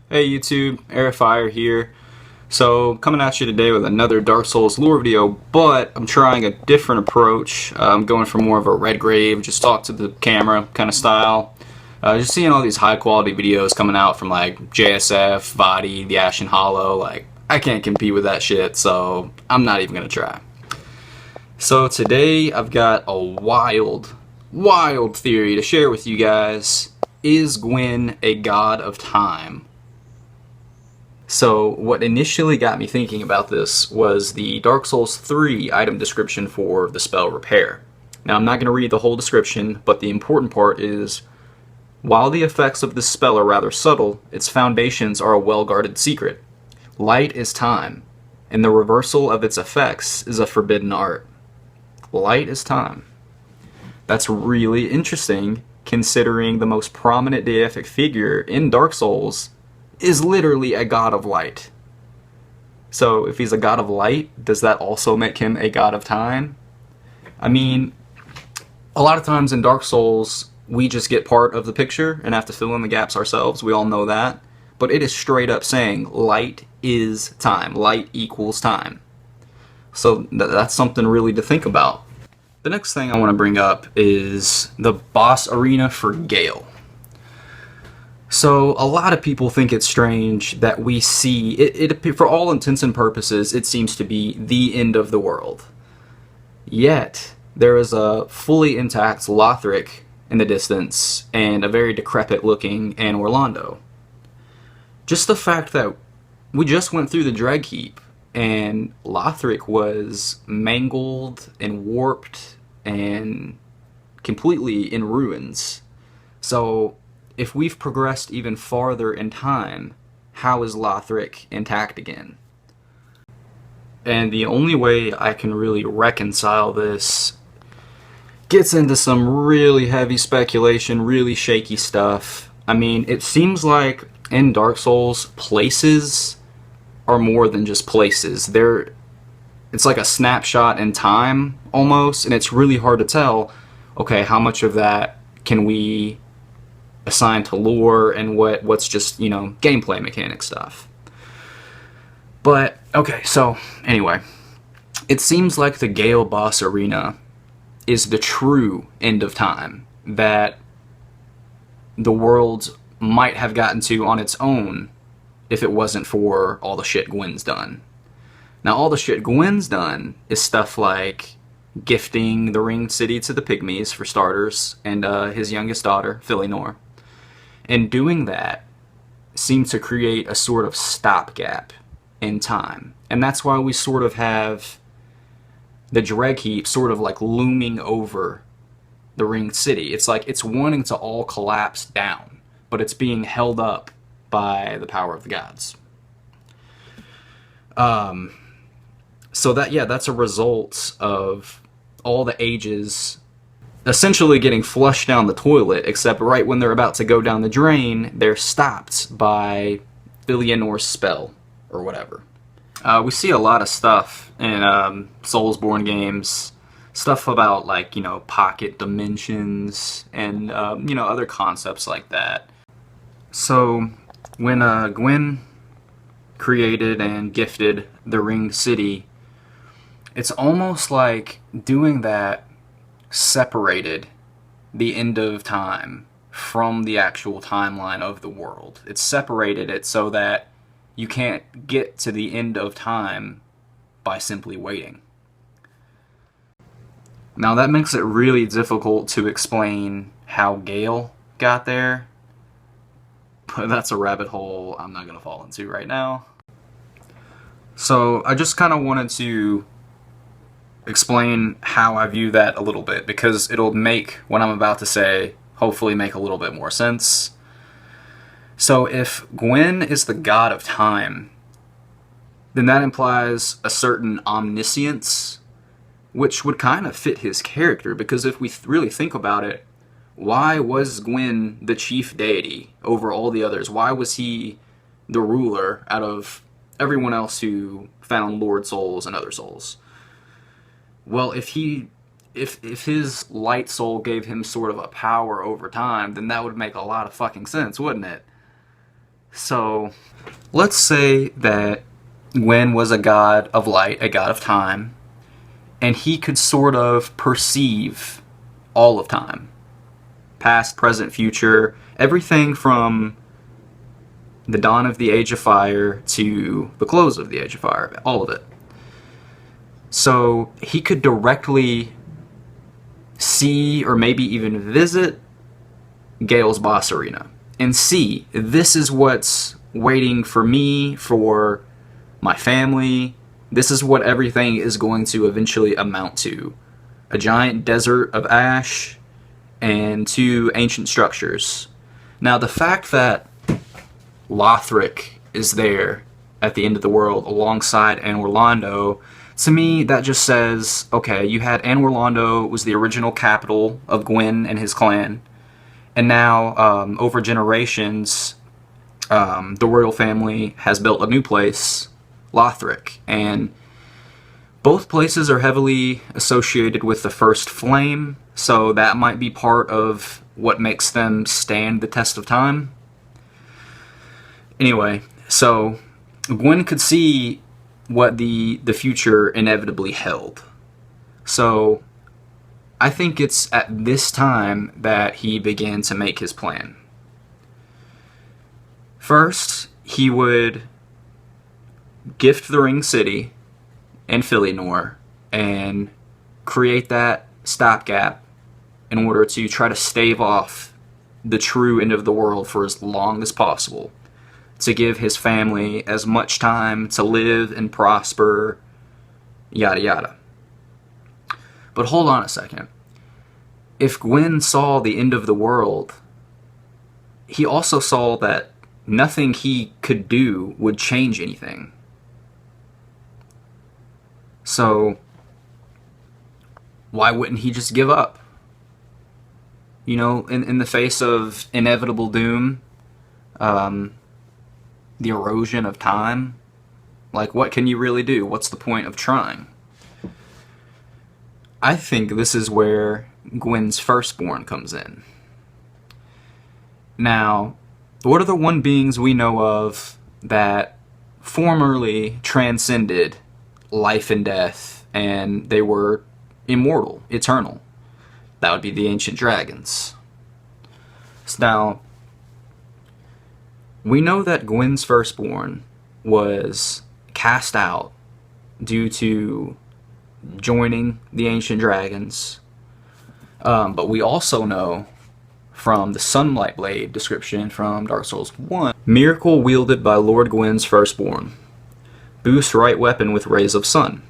Hey YouTube, Airfire here. So coming at you today with another Dark Souls lore video, but I'm trying a different approach. I'm going for more of a red grave, just talk to the camera kind of style. Just seeing all these high quality videos coming out from like JSF, Vadi, The Ashen Hollow, like I can't compete with that shit, so I'm not even gonna try. So today I've got a wild theory to share with you guys. Is Gwyn a god of time? So what initially got me thinking about this was the Dark Souls 3 item description for the spell Repair. Now I'm not going to read the whole description, but the important part is, while the effects of this spell are rather subtle, its foundations are a well-guarded secret. Light is time, and the reversal of its effects is a forbidden art. Light is time. That's really interesting, considering the most prominent deific figure in Dark Souls is literally a god of light. So if he's a god of light, does that also make him a god of time? I mean, a lot of times in Dark Souls, we just get part of the picture and have to fill in the gaps ourselves. We all know that. But it is straight up saying light is time. Light equals time. So that's something really to think about. The next thing I want to bring up is the boss arena for Gail. So a lot of people think it's strange that we see it, for all intents and purposes, it seems to be the end of the world. Yet there is a fully intact Lothric in the distance and a very decrepit looking Anne Orlando. Just the fact that we just went through the Dreg Heap and Lothric was mangled and warped and completely in ruins. So if we've progressed even farther in time, how is Lothric intact again? And the only way I can really reconcile this gets into some really heavy speculation, really shaky stuff. I mean, it seems like in Dark Souls, places are more than just places. It's like a snapshot in time, almost, and it's really hard to tell, okay, how much of that can we assigned to lore and what's just, gameplay mechanic stuff. But, okay, so, anyway. It seems like the Gail boss arena is the true end of time that the world might have gotten to on its own if it wasn't for all the shit Gwyn's done. Now, all the shit Gwyn's done is stuff like gifting the Ringed City to the Pygmies, for starters, and his youngest daughter, Philinor. And doing that seemed to create a sort of stopgap in time. And that's why we sort of have the Dreg Heap sort of like looming over the Ringed City. It's like it's wanting to all collapse down, but it's being held up by the power of the gods. So that's a result of all the ages essentially getting flushed down the toilet, except right when they're about to go down the drain, they're stopped by Philionor's spell, or whatever. We see a lot of stuff in Soulsborne games, stuff about, like, pocket dimensions, and, other concepts like that. So, when Gwyn created and gifted the Ringed City, it's almost like doing that separated the end of time from the actual timeline of the world. It separated it so that you can't get to the end of time by simply waiting. Now that makes it really difficult to explain how Gail got there, but that's a rabbit hole I'm not going to fall into right now. So I just kind of wanted to explain how I view that a little bit, because it'll make what I'm about to say hopefully make a little bit more sense. So if Gwyn is the god of time, then that implies a certain omniscience, which would kind of fit his character, because if we really think about it, why was Gwyn the chief deity over all the others? Why was he the ruler out of everyone else who found Lord Souls and other souls? Well, if his light soul gave him sort of a power over time, then that would make a lot of fucking sense, wouldn't it? So, let's say that Gwyn was a god of light, a god of time, and he could sort of perceive all of time. Past, present, future, everything from the dawn of the Age of Fire to the close of the Age of Fire, all of it. So he could directly see or maybe even visit Gail's boss arena and see, this is what's waiting for me, for my family. This is what everything is going to eventually amount to. A giant desert of ash and 2 ancient structures. Now, the fact that Lothric is there at the end of the world alongside Anor Londo, to me, that just says, okay, you had Anor Londo was the original capital of Gwyn and his clan, and now, over generations, the royal family has built a new place, Lothric, and both places are heavily associated with the First Flame, so that might be part of what makes them stand the test of time. Anyway, so Gwyn could see what the future inevitably held. So I think it's at this time that he began to make his plan. First, he would gift the Ring City and Philionor and create that stopgap in order to try to stave off the true end of the world for as long as possible, to give his family as much time to live and prosper, yada yada. But hold on a second. If Gwyn saw the end of the world, he also saw that nothing he could do would change anything. So, why wouldn't he just give up? You know, in the face of inevitable doom, the erosion of time, like, what can you really do? What's the point of trying? I think this is where Gwyn's firstborn comes in. Now, what are the one beings we know of that formerly transcended life and death, and they were immortal, eternal? That would be the ancient dragons. So now, we know that Gwyn's firstborn was cast out due to joining the ancient dragons. But we also know from the Sunlight Blade description from Dark Souls 1, miracle wielded by Lord Gwyn's firstborn. Boost right weapon with rays of sun.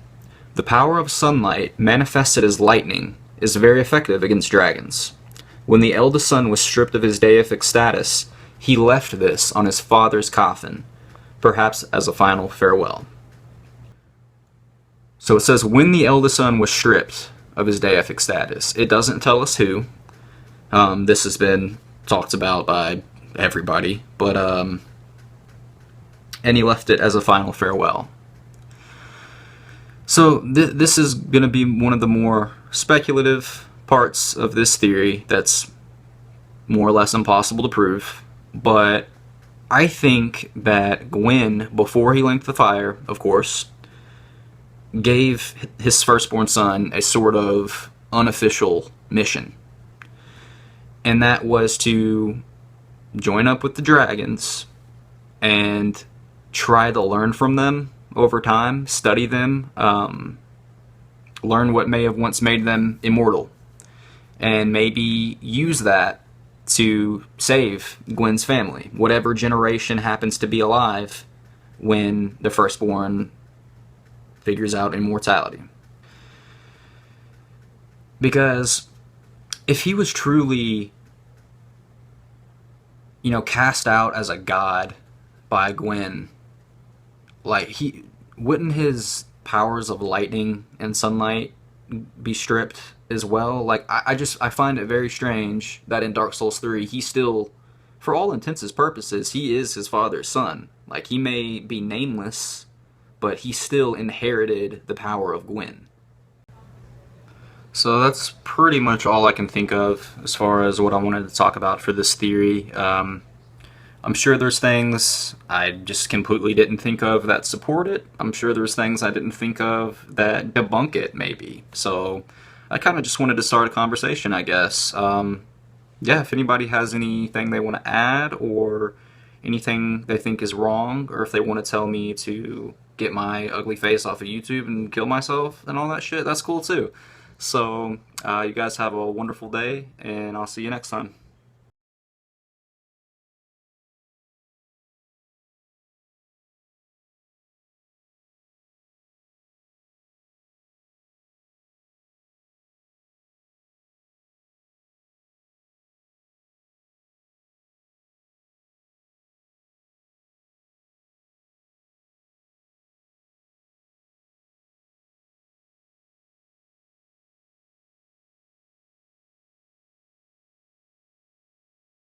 The power of sunlight, manifested as lightning, is very effective against dragons. When the eldest son was stripped of his deific status, he left this on his father's coffin, perhaps as a final farewell. So it says, when the eldest son was stripped of his deific status. It doesn't tell us who. This has been talked about by everybody, but and he left it as a final farewell. So this is going to be one of the more speculative parts of this theory that's more or less impossible to prove, but I think that Gwyn, before he linked the fire, of course, gave his firstborn son a sort of unofficial mission. And that was to join up with the dragons and try to learn from them over time, study them, learn what may have once made them immortal, and maybe use that to save Gwyn's family, whatever generation happens to be alive when the firstborn figures out immortality. Because if he was truly, cast out as a god by Gwyn, like, wouldn't his powers of lightning and sunlight be stripped as well? Like, I find it very strange that in Dark Souls 3, he still, for all intents and purposes, he is his father's son. Like, he may be nameless, but he still inherited the power of Gwyn. So that's pretty much all I can think of as far as what I wanted to talk about for this theory. I'm sure there's things I just completely didn't think of that support it. I'm sure there's things I didn't think of that debunk it, maybe. So I kind of just wanted to start a conversation, I guess. Yeah, if anybody has anything they want to add or anything they think is wrong, or if they want to tell me to get my ugly face off of YouTube and kill myself and all that shit, that's cool too. So, you guys have a wonderful day, and I'll see you next time.